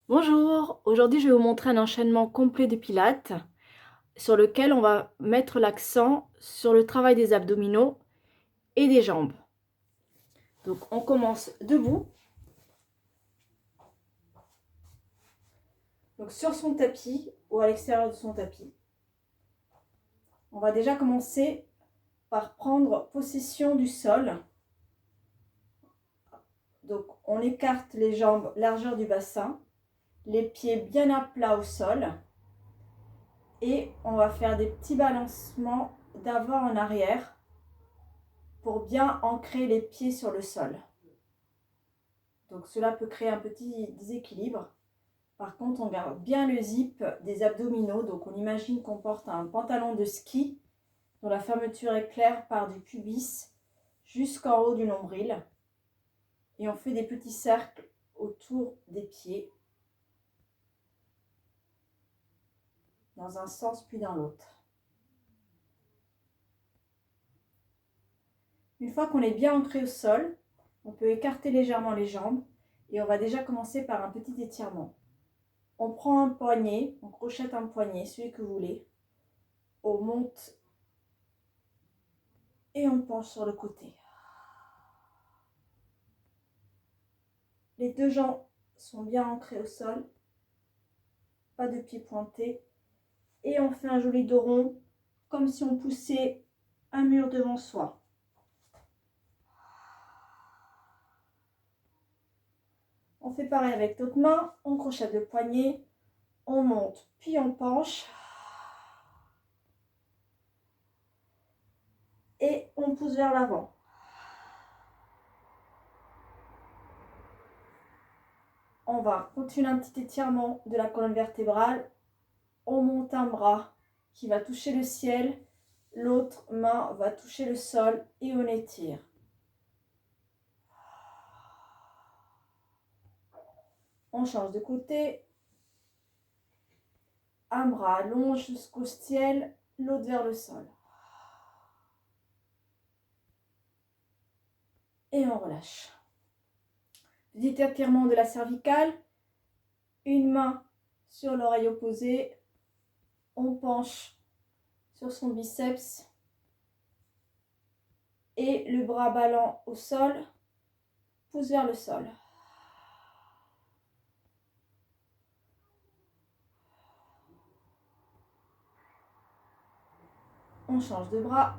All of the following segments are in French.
Bonjour, aujourd'hui je vais vous montrer un enchaînement complet de pilates sur lequel on va mettre l'accent sur le travail des abdominaux et des jambes. Donc on commence debout, donc sur son tapis ou à l'extérieur de son tapis. On va déjà commencer par prendre possession du sol. Donc on écarte les jambes largeur du bassin, les pieds bien à plat au sol et on va faire des petits balancements d'avant en arrière pour bien ancrer les pieds sur le sol. Donc cela peut créer un petit déséquilibre. Par contre, on garde bien le zip des abdominaux. Donc on imagine qu'on porte un pantalon de ski dont la fermeture est claire part du pubis jusqu'en haut du nombril. Et on fait des petits cercles autour des pieds, dans un sens puis dans l'autre. Une fois qu'on est bien ancré au sol, on peut écarter légèrement les jambes et on va déjà commencer par un petit étirement. On prend un poignet, on crochette un poignet, celui que vous voulez. On monte et on penche sur le côté. Les deux jambes sont bien ancrées au sol, pas de pieds pointés. Et on fait un joli dos rond, comme si on poussait un mur devant soi. On fait pareil avec l'autre main, on crochette le poignet, on monte, puis on penche. Et on pousse vers l'avant. On va continuer un petit étirement de la colonne vertébrale. On monte un bras qui va toucher le ciel, l'autre main va toucher le sol et on étire. On change de côté. Un bras allonge jusqu'au ciel, l'autre vers le sol. Et on relâche. Petit étirement de la cervicale. Une main sur l'oreille opposée. On penche sur son biceps. Et le bras ballant au sol, pousse vers le sol. On change de bras.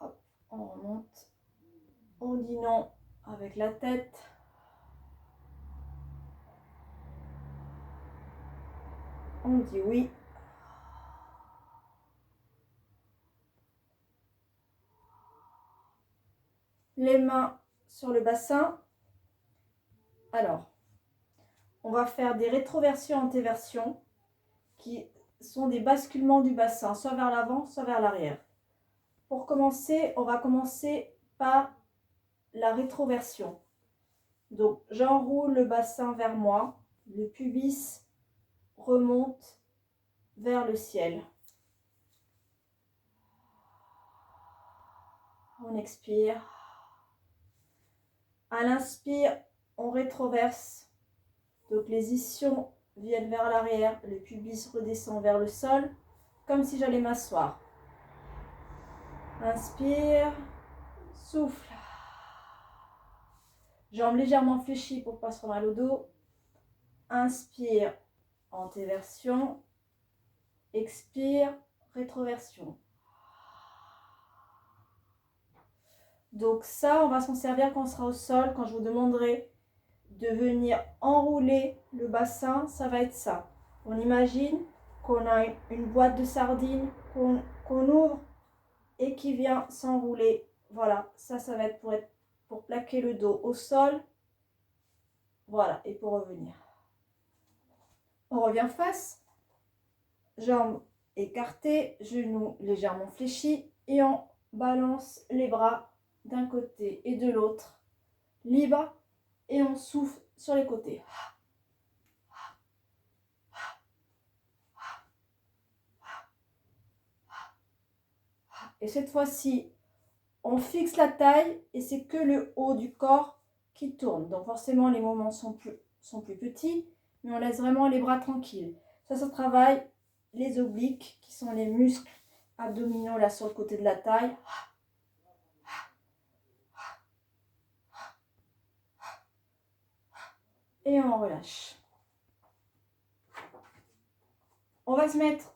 Hop, on remonte. On dit non avec la tête. On dit oui. Les mains sur le bassin. Alors, on va faire des rétroversions, antéversions, qui sont des basculements du bassin, soit vers l'avant, soit vers l'arrière. Pour commencer, on va commencer par la rétroversion. Donc, j'enroule le bassin vers moi, le pubis remonte vers le ciel. On expire. À l'inspire, on rétroverse. Donc les ischions viennent vers l'arrière, le pubis redescend vers le sol, comme si j'allais m'asseoir. Inspire, souffle. Jambes légèrement fléchies pour pas se faire mal au dos. Inspire, antéversion. Expire, rétroversion. Donc ça, on va s'en servir quand on sera au sol, quand je vous demanderai de venir enrouler le bassin, ça va être ça. On imagine qu'on a une boîte de sardines qu'on ouvre et qui vient s'enrouler. Voilà, ça va être pour plaquer le dos au sol. Voilà, et pour revenir. On revient face, jambes écartées, genoux légèrement fléchis et on balance les bras d'un côté et de l'autre, libre, et on souffle sur les côtés. Et cette fois-ci, on fixe la taille et c'est que le haut du corps qui tourne. Donc forcément, les mouvements sont plus petits, mais on laisse vraiment les bras tranquilles. Ça travaille les obliques, qui sont les muscles abdominaux là sur le côté de la taille. Et on relâche. On va se mettre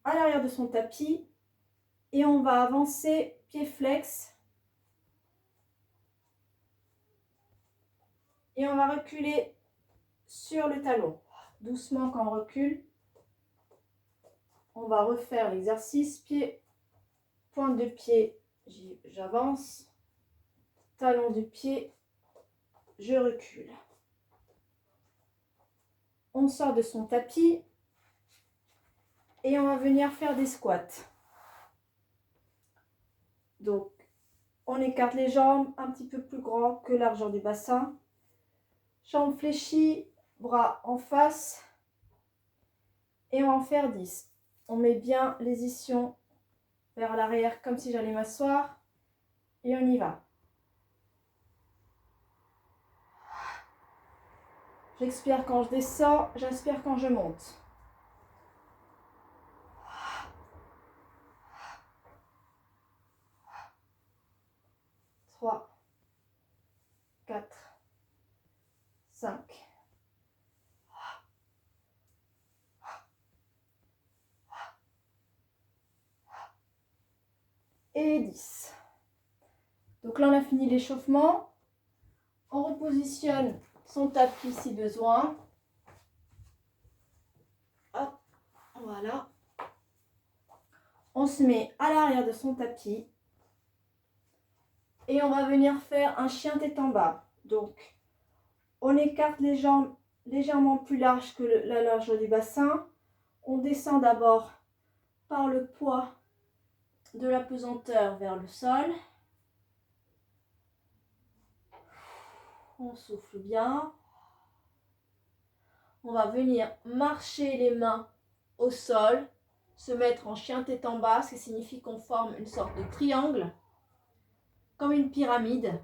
à l'arrière de son tapis et on va avancer pied flex. Et on va reculer sur le talon. Doucement quand on recule. On va refaire l'exercice. Pied, pointe de pied, j'avance. Talon du pied, je recule. On sort de son tapis et on va venir faire des squats. Donc, on écarte les jambes un petit peu plus grand que la largeur du bassin. Jambes fléchies, bras en face. Et on va en faire 10. On met bien les ischions vers l'arrière comme si j'allais m'asseoir. Et on y va. J'expire quand je descends, j'inspire quand je monte. 3, 4, 5. Et 10. Donc là, on a fini l'échauffement. On repositionne son tapis si besoin. Hop, voilà. On se met à l'arrière de son tapis. Et on va venir faire un chien tête en bas. Donc, on écarte les jambes légèrement plus larges que la largeur du bassin. On descend d'abord par le poids de la pesanteur vers le sol. On souffle bien. On va venir marcher les mains au sol, se mettre en chien tête en bas, ce qui signifie qu'on forme une sorte de triangle, comme une pyramide.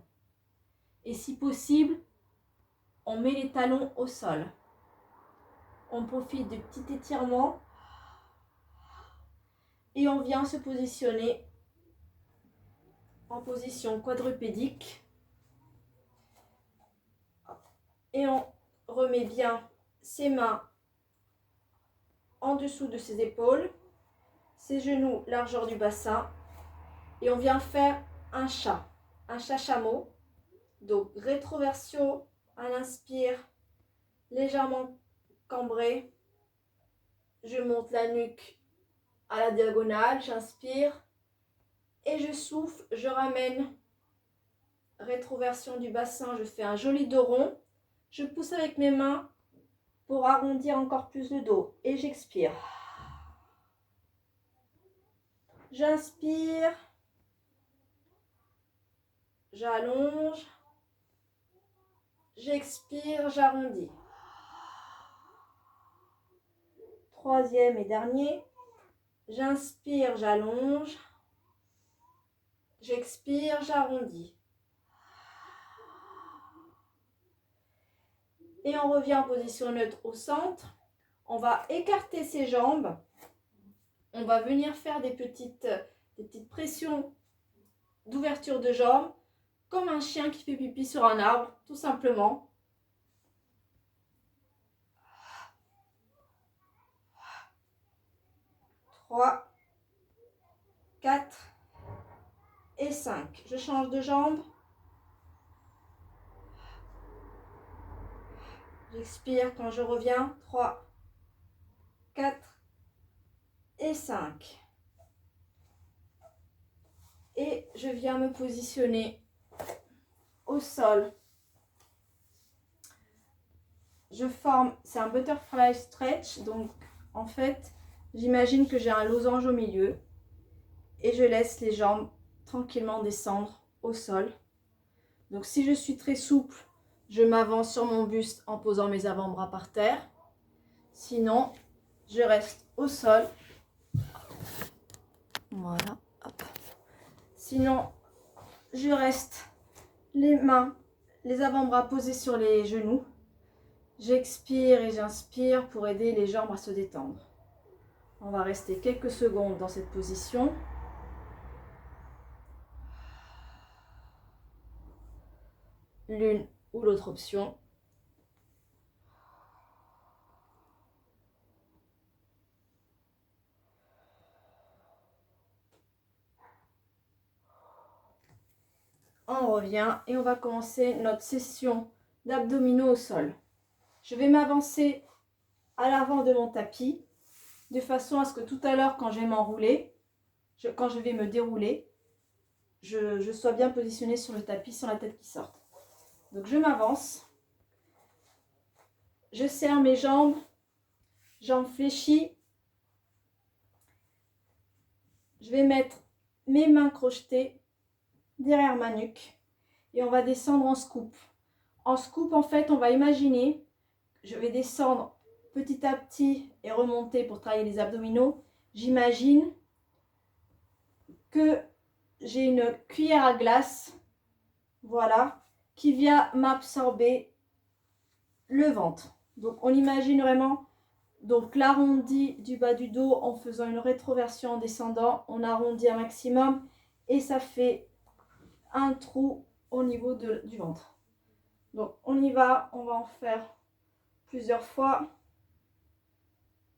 Et si possible, on met les talons au sol. On profite du petit étirement et on vient se positionner en position quadrupédique. Et on remet bien ses mains en dessous de ses épaules, ses genoux largeur du bassin. Et on vient faire un chat-chameau. Donc rétroversion à l'inspire, légèrement cambré. Je monte la nuque à la diagonale, j'inspire et je souffle, je ramène. Rétroversion du bassin, je fais un joli dos rond. Je pousse avec mes mains pour arrondir encore plus le dos et j'expire. J'inspire, j'allonge, j'expire, j'arrondis. Troisième et dernier, j'inspire, j'allonge, j'expire, j'arrondis. Et on revient en position neutre au centre. On va écarter ses jambes. On va venir faire des petites pressions d'ouverture de jambes, comme un chien qui fait pipi sur un arbre, tout simplement. 3, 4 et 5. Je change de jambe. J'expire quand je reviens. 3, 4 et 5. Et je viens me positionner au sol. Je forme, c'est un butterfly stretch, donc en fait, j'imagine que j'ai un losange au milieu et je laisse les jambes tranquillement descendre au sol. Donc si je suis très souple, je m'avance sur mon buste en posant mes avant-bras par terre. Sinon, je reste au sol. Voilà, hop. Sinon, je reste les mains, les avant-bras posés sur les genoux. J'expire et j'inspire pour aider les jambes à se détendre. On va rester quelques secondes dans cette position. L'une ou l'autre option. On revient et on va commencer notre session d'abdominaux au sol. Je vais m'avancer à l'avant de mon tapis de façon à ce que tout à l'heure, quand je vais m'enrouler, quand je vais me dérouler, je sois bien positionnée sur le tapis sans la tête qui sorte. Donc je m'avance, je serre mes jambes, jambes fléchies. Je vais mettre mes mains crochetées derrière ma nuque et on va descendre en scoop. En scoop, en fait, on va imaginer, je vais descendre petit à petit et remonter pour travailler les abdominaux. J'imagine que j'ai une cuillère à glace, voilà, qui vient m'absorber le ventre. Donc on imagine vraiment donc l'arrondi du bas du dos en faisant une rétroversion en descendant, on arrondit un maximum et ça fait un trou au niveau du ventre. Donc on y va, on va en faire plusieurs fois.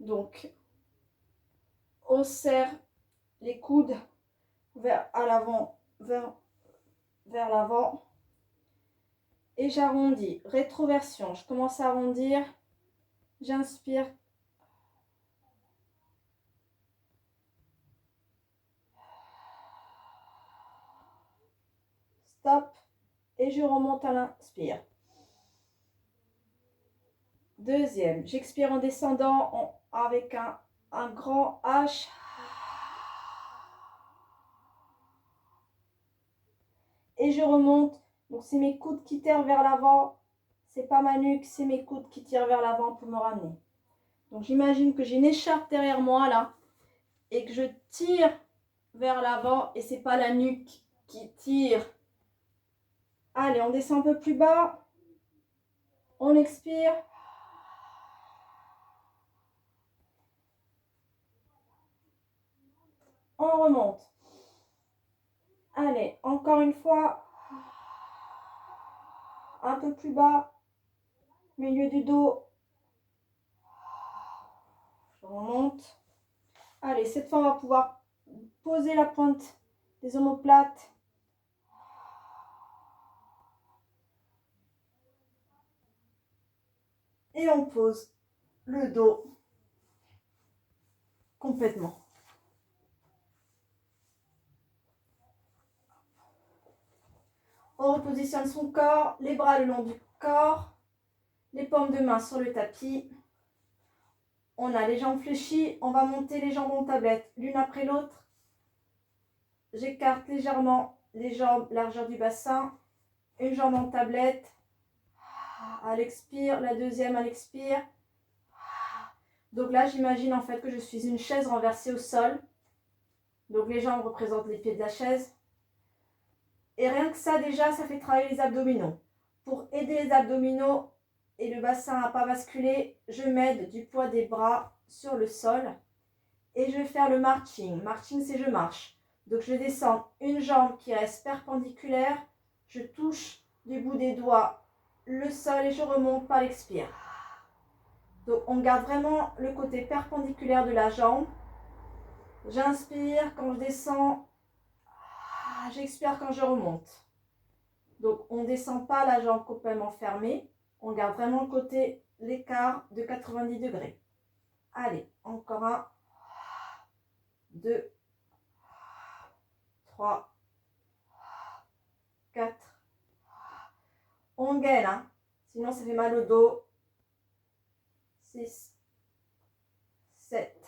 Donc on serre les coudes vers l'avant, vers l'avant et j'arrondis. Rétroversion, je commence à arrondir, j'inspire. Stop et je remonte à l'inspire. Deuxième, j'expire en descendant avec un grand H. Et je remonte. Donc c'est mes coudes qui tirent vers l'avant. C'est pas ma nuque, c'est mes coudes qui tirent vers l'avant pour me ramener. Donc j'imagine que j'ai une écharpe derrière moi là. Et que je tire vers l'avant. Et c'est pas la nuque qui tire. Allez, on descend un peu plus bas. On expire. On remonte. Allez, encore une fois. Un peu plus bas. Milieu du dos. Je remonte. Allez, cette fois, on va pouvoir poser la pointe des omoplates. Et on pose le dos complètement. On repositionne son corps, les bras le long du corps, les paumes de main sur le tapis. On a les jambes fléchies, on va monter les jambes en tablette, l'une après l'autre. J'écarte légèrement les jambes, largeur du bassin, une jambe en tablette. À l'expire, la deuxième à l'expire. Donc là, j'imagine en fait que je suis une chaise renversée au sol. Donc les jambes représentent les pieds de la chaise. Et rien que ça, déjà, ça fait travailler les abdominaux. Pour aider les abdominaux et le bassin à ne pas basculer, je m'aide du poids des bras sur le sol. Et je vais faire le marching. Marching, c'est je marche. Donc je descends une jambe qui reste perpendiculaire. Je touche du bout des doigts le sol et je remonte par l'expire. Donc on garde vraiment le côté perpendiculaire de la jambe. J'inspire quand je descends. J'expire quand je remonte. Donc on ne descend pas la jambe complètement fermée. On garde vraiment le côté, l'écart de 90 degrés. Allez, encore un. 2. 3. 4. On gaine, hein. Sinon ça fait mal au dos. 6. 7.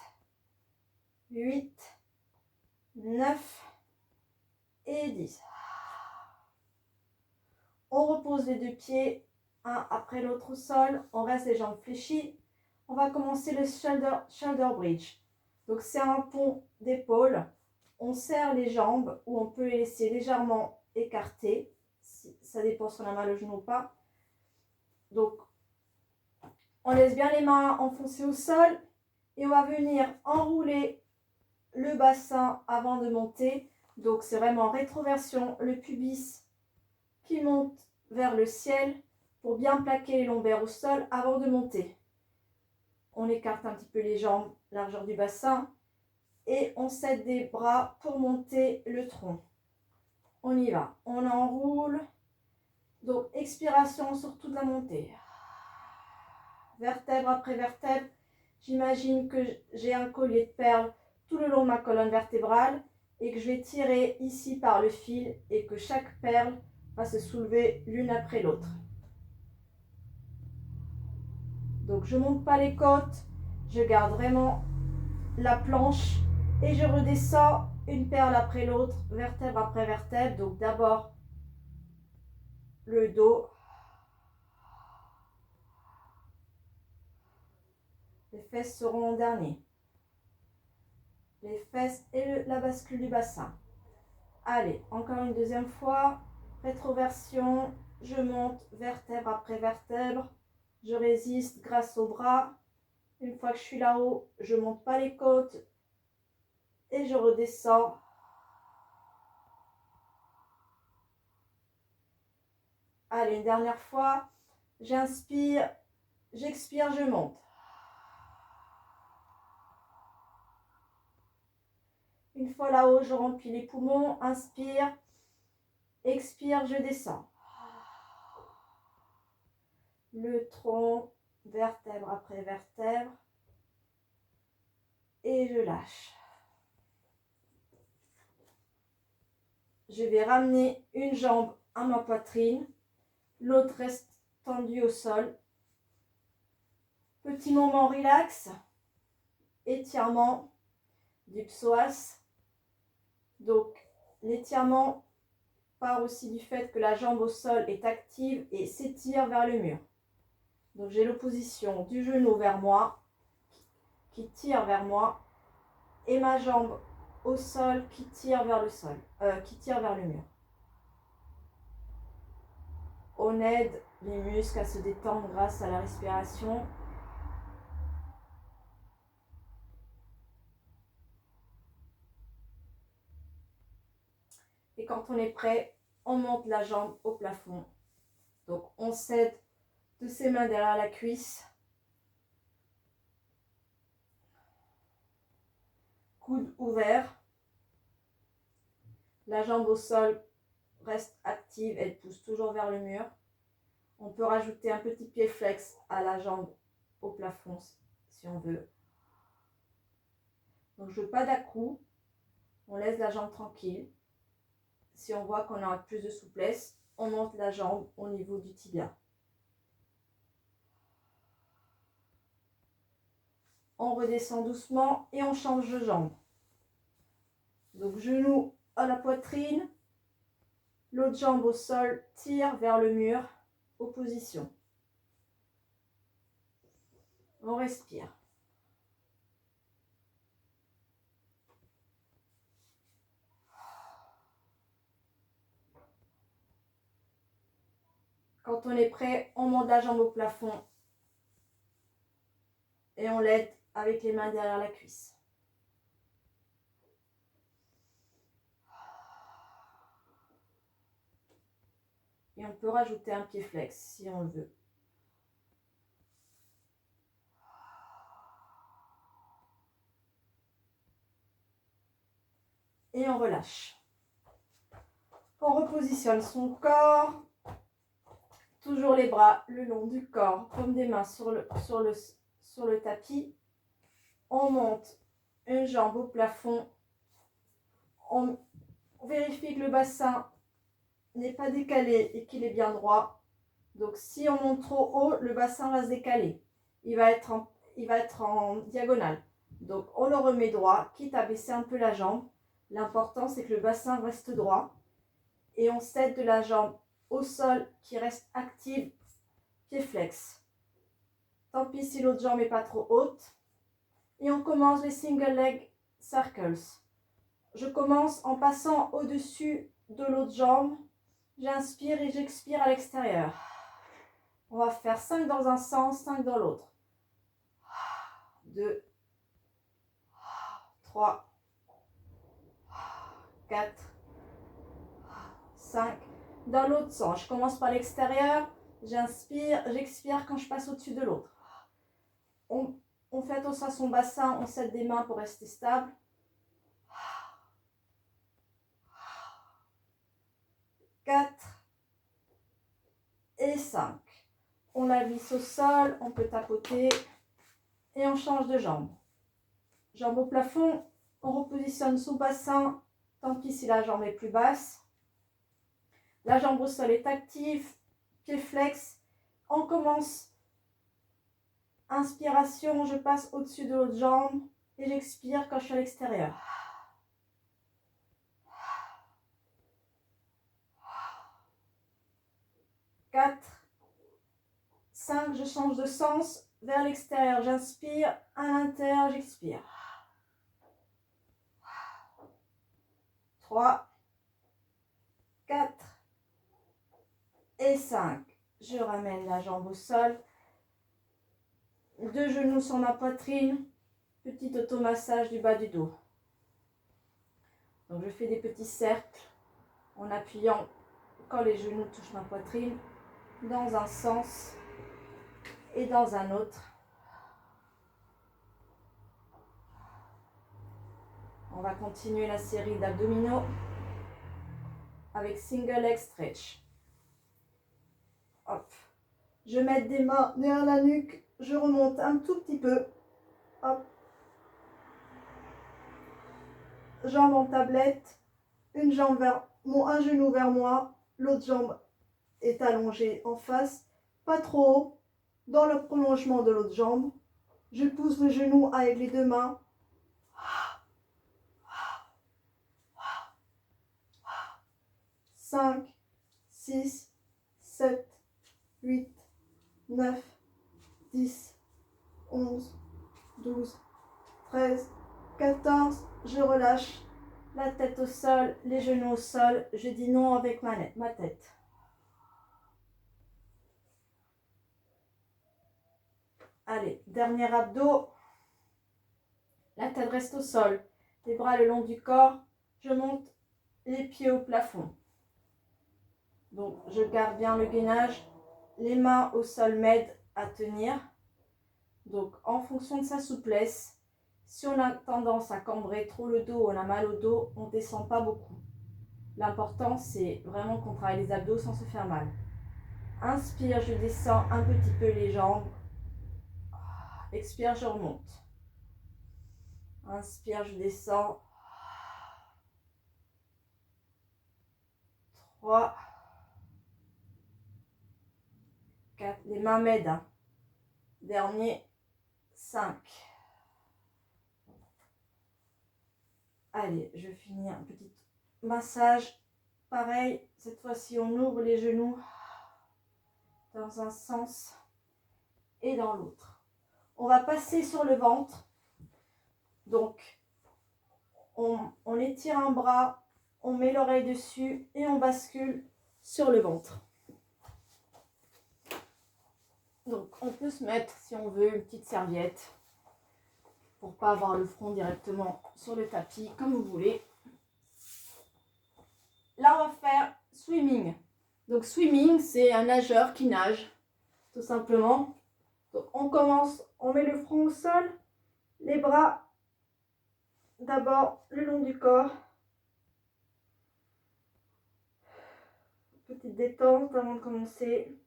8. 9. Et 10. On repose les deux pieds, un après l'autre au sol. On reste les jambes fléchies. On va commencer le shoulder bridge. Donc c'est un pont d'épaule. on serre les jambes ou on peut les laisser légèrement écartées. Ça dépend si on a mal au genou ou pas. Donc, on laisse bien les mains enfoncées au sol et on va venir enrouler le bassin avant de monter. Donc, c'est vraiment rétroversion, le pubis qui monte vers le ciel pour bien plaquer les lombaires au sol avant de monter. On écarte un petit peu les jambes, largeur du bassin, et on s'aide des bras pour monter le tronc. On y va, on enroule. Donc, expiration sur toute la montée. Vertèbre après vertèbre. J'imagine que j'ai un collier de perles tout le long de ma colonne vertébrale et que je vais tirer ici par le fil et que chaque perle va se soulever l'une après l'autre. Donc, je ne monte pas les côtes, je garde vraiment la planche et je redescends une perle après l'autre, vertèbre après vertèbre. Donc, d'abord le dos, les fesses seront en dernier, les fesses et la bascule du bassin. Allez, encore une deuxième fois, rétroversion, je monte vertèbre après vertèbre, je résiste grâce aux bras. Une fois que je suis là-haut, je ne monte pas les côtes et je redescends. Allez, une dernière fois, j'inspire, j'expire, je monte. Une fois là-haut, je remplis les poumons, inspire, expire, je descends. Le tronc, vertèbre après vertèbre, et je lâche. Je vais ramener une jambe à ma poitrine, l'autre reste tendue au sol. Petit moment relax, étirement du psoas. Donc l'étirement part aussi du fait que la jambe au sol est active et s'étire vers le mur. Donc j'ai l'opposition du genou vers moi, qui tire vers moi, et ma jambe au sol qui tire vers le sol, qui tire vers le mur. On aide les muscles à se détendre grâce à la respiration. Et quand on est prêt, on monte la jambe au plafond. Donc on s'aide de ses mains derrière la cuisse. Coude ouvert. La jambe au sol reste active, elle pousse toujours vers le mur. On peut rajouter un petit pied flex à la jambe au plafond si on veut. Donc je ne veux pas d'à-coups, on laisse la jambe tranquille. Si on voit qu'on a plus de souplesse, on monte la jambe au niveau du tibia. On redescend doucement et on change de jambe. Donc genou à la poitrine, l'autre jambe au sol, tire vers le mur, opposition. On respire. Quand on est prêt, on monte la jambe au plafond et on l'aide avec les mains derrière la cuisse. Et on peut rajouter un pied flex si on le veut. Et on relâche. On repositionne son corps. Toujours les bras le long du corps, comme des mains sur le tapis. On monte une jambe au plafond. On vérifie que le bassin n'est pas décalé et qu'il est bien droit. Donc si on monte trop haut, le bassin va se décaler. Il va être en diagonale. Donc on le remet droit, quitte à baisser un peu la jambe. L'important c'est que le bassin reste droit. Et on s'aide de la jambe au sol qui reste active, pied flex. Tant pis si l'autre jambe n'est pas trop haute. Et on commence les single leg circles. je commence en passant au-dessus de l'autre jambe. J'inspire et j'expire à l'extérieur. On va faire 5 dans un sens, 5 dans l'autre. 2, 3, 4, 5. Dans l'autre sens, je commence par l'extérieur, j'inspire, j'expire quand je passe au-dessus de l'autre. On fait attention à son bassin, on s'aide des mains pour rester stable. 4 et 5. On la glisse au sol, on peut tapoter et on change de jambe. Jambe au plafond, on repositionne son bassin, tant pis si la jambe est plus basse. La jambe au sol est active, pied flex. On commence. Inspiration, je passe au-dessus de l'autre jambe et j'expire quand je suis à l'extérieur. 4, 5, je change de sens vers l'extérieur. J'inspire, à l'intérieur, j'expire. 3, 4 et 5. Je ramène la jambe au sol. 2 genoux sur ma poitrine. Petit automassage du bas du dos. Donc je fais des petits cercles en appuyant quand les genoux touchent ma poitrine dans un sens et dans un autre. On va continuer la série d'abdominaux avec single leg stretch. Hop. Je mets des mains derrière la nuque, je remonte un tout petit peu. Hop. Jambe en tablette, une jambe un genou vers moi, l'autre jambe est allongée en face, pas trop haut, dans le prolongement de l'autre jambe. Je pousse le genou avec les 2 mains. 5, 6, 7, 8, 9, 10, 11, 12, 13, 14. Je relâche la tête au sol, les genoux au sol. Je dis non avec ma tête. Allez, dernier abdo. La tête reste au sol. Les bras le long du corps. Je monte les pieds au plafond. Donc, je garde bien le gainage. Les mains au sol m'aident à tenir. Donc, en fonction de sa souplesse, si on a tendance à cambrer trop le dos, on a mal au dos, on ne descend pas beaucoup. L'important, c'est vraiment qu'on travaille les abdos sans se faire mal. Inspire, je descends un petit peu les jambes. Expire, je remonte. Inspire, je descends. 3, 4, les mains m'aident. Hein. Dernier, 5. Allez, je finis un petit massage. Pareil, cette fois-ci, on ouvre les genoux dans un sens et dans l'autre. On va passer sur le ventre. Donc, on étire un bras, on met l'oreille dessus et on bascule sur le ventre. Donc, on peut se mettre, si on veut, une petite serviette pour ne pas avoir le front directement sur le tapis, comme vous voulez. Là, on va faire swimming. Donc, swimming, c'est un nageur qui nage, tout simplement. Donc, on commence, on met le front au sol, les bras d'abord le long du corps. Petite détente avant de commencer.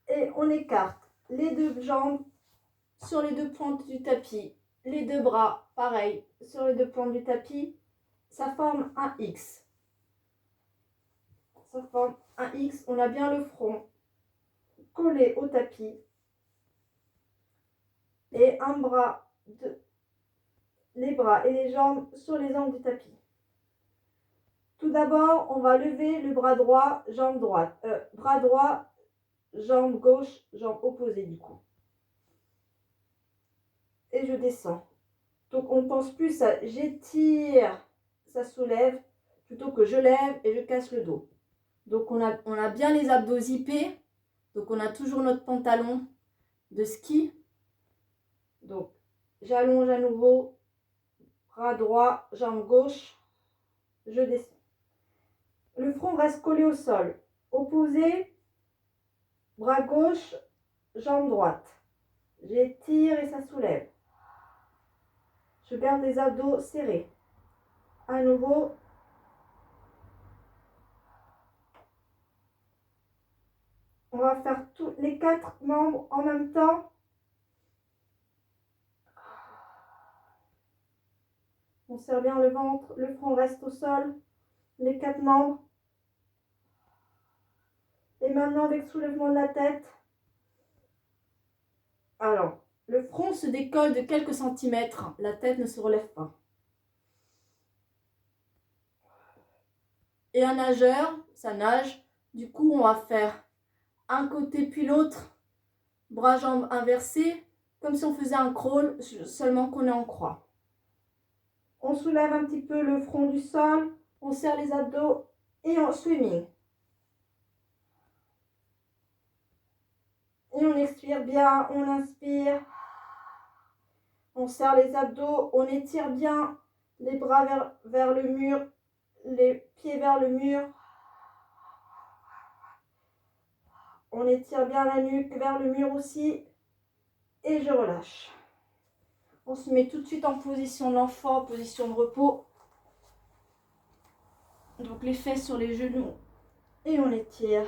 Et on écarte les 2 jambes sur les 2 pointes du tapis. Les 2 bras, pareil, sur les 2 pointes du tapis. Ça forme un X. Ça forme un X. On a bien le front collé au tapis. Et un bras, les bras et les jambes sur les angles du tapis. Tout d'abord, on va lever le bras droit, jambe droite. Bras droit, jambe gauche, jambe opposée du coup. je descends. Donc on pense plus à j'étire, ça soulève, plutôt que je lève et je casse le dos. Donc on a bien les abdos zippés. Donc on a toujours notre pantalon de ski. Donc j'allonge à nouveau, bras droit, jambe gauche, je descends. Le front reste collé au sol. Opposé, bras gauche, jambe droite. J'étire et ça soulève. Je garde les abdos serrés. À nouveau. On va faire tous les 4 membres en même temps. On serre bien le ventre, le front reste au sol. Les 4 membres. Et maintenant avec soulèvement de la tête. Alors, le front se décolle de quelques centimètres. La tête ne se relève pas. Et un nageur, ça nage. Du coup, on va faire un côté puis l'autre. Bras-jambes inversés. Comme si on faisait un crawl, seulement qu'on est en croix. On soulève un petit peu le front du sol. On serre les abdos et en swimming. Et on expire bien, on inspire. On serre les abdos, on étire bien les bras vers le mur, les pieds vers le mur. On étire bien la nuque vers le mur aussi. Et je relâche. On se met tout de suite en position d'enfant, position de repos. Donc les fesses sur les genoux. Et on étire.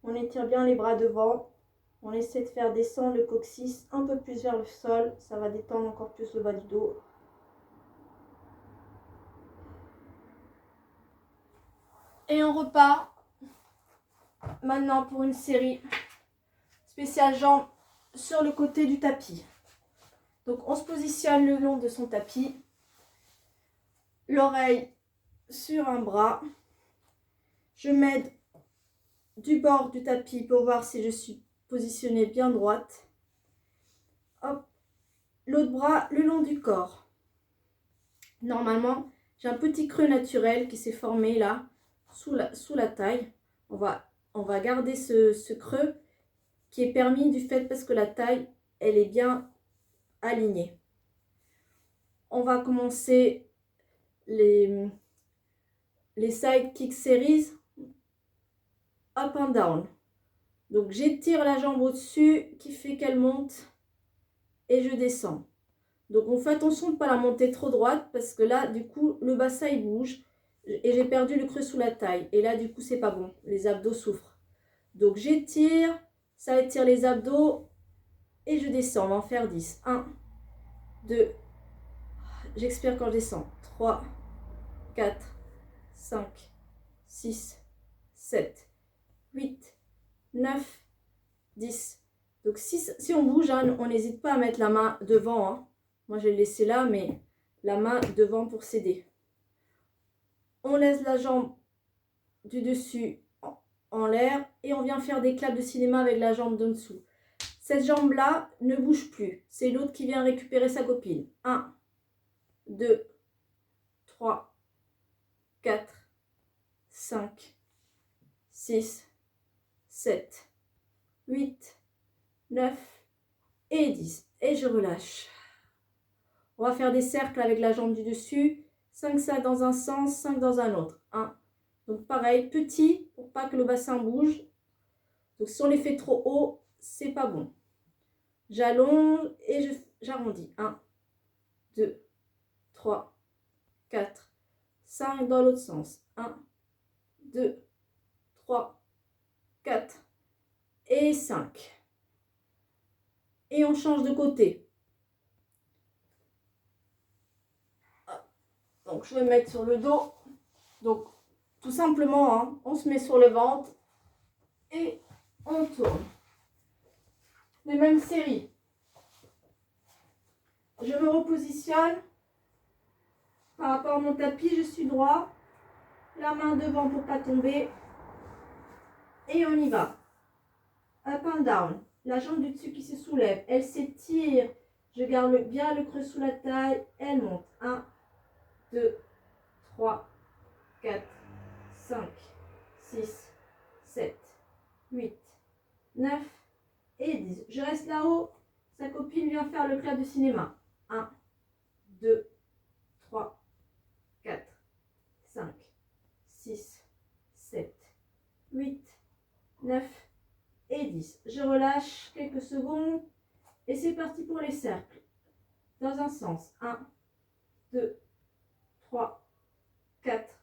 On étire bien les bras devant. On essaie de faire descendre le coccyx un peu plus vers le sol. Ça va détendre encore plus le bas du dos. Et on repart maintenant pour une série spéciale jambes sur le côté du tapis. Donc on se positionne le long de son tapis. L'oreille sur un bras. Je m'aide du bord du tapis pour voir si je suis positionnée bien droite. Hop. L'autre bras le long du corps. Normalement, j'ai un petit creux naturel qui s'est formé là, sous la taille. On va garder ce creux qui est permis du fait parce que la taille, elle est bien alignée. On va commencer les side kick series up and down. Donc j'étire la jambe au-dessus qui fait qu'elle monte et je descends. Donc on fait attention de ne pas la monter trop droite parce que là du coup le bassin il bouge et j'ai perdu le creux sous la taille et là du coup c'est pas bon, les abdos souffrent. Donc j'étire, ça étire les abdos et je descends, on va en faire 10. 1, 2, j'expire quand je descends. 3, 4, 5, 6, 7, 8, 9, 10. Donc si on bouge, hein, on n'hésite pas à mettre la main devant. Hein. Moi je l'ai laissé là, mais la main devant pour s'aider. On laisse la jambe du dessus en l'air et on vient faire des claps de cinéma avec la jambe d'en dessous. Cette jambe-là ne bouge plus. C'est l'autre qui vient récupérer sa copine. 1, 2, 3, 4, 5, 6, 7, 8, 9 et 10. Et je relâche. On va faire des cercles avec la jambe du dessus. 5 ça dans un sens, 5 dans un autre. 1. Donc pareil, petit pour pas que le bassin bouge. Donc si on les fait trop haut, c'est pas bon. J'allonge et j'arrondis. 1, 2, 3, 4, 5 dans l'autre sens. 1, 2, 3, 4 et 5. Et on change de côté. Donc je vais me mettre sur le dos. Donc tout simplement, hein, on se met sur le ventre et on tourne. Les mêmes séries. Je me repositionne. Par rapport à mon tapis, je suis droit. La main devant pour ne pas tomber. Et on y va. Up and down. la jambe du dessus qui se soulève. Elle s'étire. Je garde bien le creux sous la taille. Elle monte. 1, 2, 3, 4, 5, 6, 7, 8, 9 et 10. Je reste là-haut. Sa copine vient faire le clap de cinéma. 1, 2, 3, 4, 5, 6, 7, 8, 9 et 10. Je relâche quelques secondes et c'est parti pour les cercles. Dans un sens. 1, 2, 3, 4,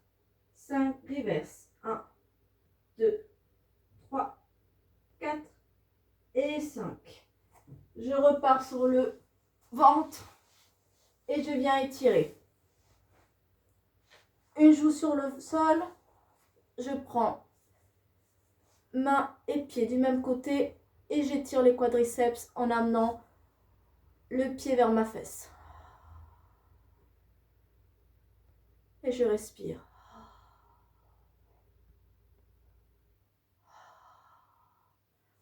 5, reverse. 1, 2, 3, 4 et 5. Je repars sur le ventre et je viens étirer. Une joue sur le sol. Je prends main et pied du même côté et j'étire les quadriceps en amenant le pied vers ma fesse. Et je respire.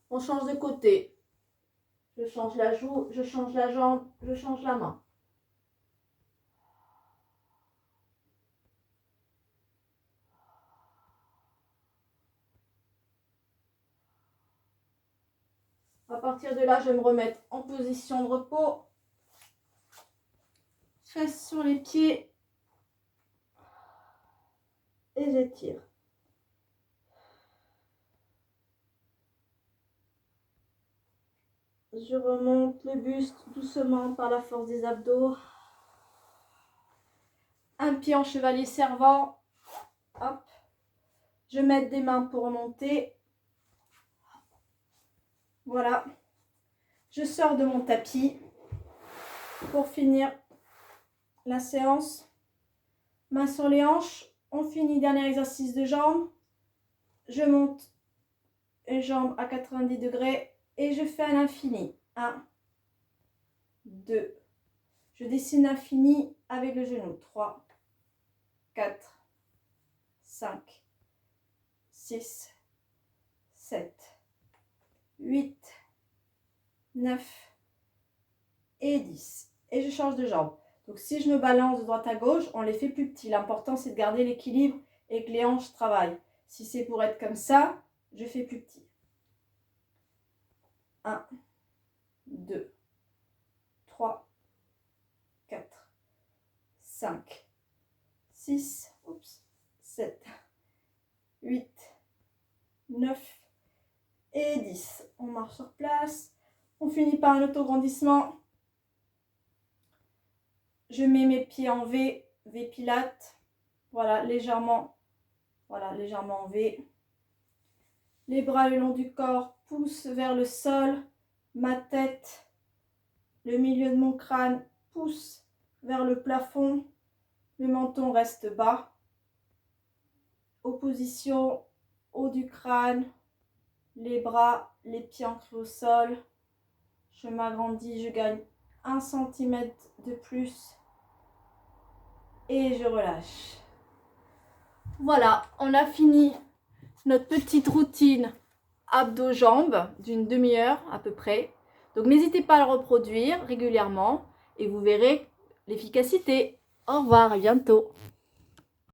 On change de côté. Je change la joue, je change la jambe, je change la main. À partir de là, je vais me remettre en position de repos. Fesses sur les pieds. Et j'étire. Je remonte le buste doucement par la force des abdos. Un pied en chevalier servant. Hop. Je mets des mains pour remonter. Voilà. Je sors de mon tapis pour finir la séance. Mains sur les hanches. On finit, dernier exercice de jambes. Je monte une jambe à 90 degrés et je fais un infini. 1, 2. Je dessine l'infini avec le genou. 3, 4, 5, 6, 7, 8, 9 et 10. Et je change de jambe. Donc si je me balance de droite à gauche, on les fait plus petits. L'important c'est de garder l'équilibre et que les hanches travaillent. Si c'est pour être comme ça, je fais plus petit. 1, 2, 3, 4, 5, 6, 7, 8, 9 et 10. On marche sur place. On finit par un autograndissement. Je mets mes pieds en V, V Pilates. Voilà, légèrement en V. Les bras le long du corps poussent vers le sol. Ma tête, le milieu de mon crâne pousse vers le plafond. Le menton reste bas. Opposition haut du crâne. Les bras, les pieds ancrés au sol. Je m'agrandis, je gagne 1 cm de plus. Et je relâche. Voilà, on a fini notre petite routine abdos-jambes d'une demi-heure à peu près. Donc n'hésitez pas à le reproduire régulièrement et vous verrez l'efficacité. Au revoir, à bientôt.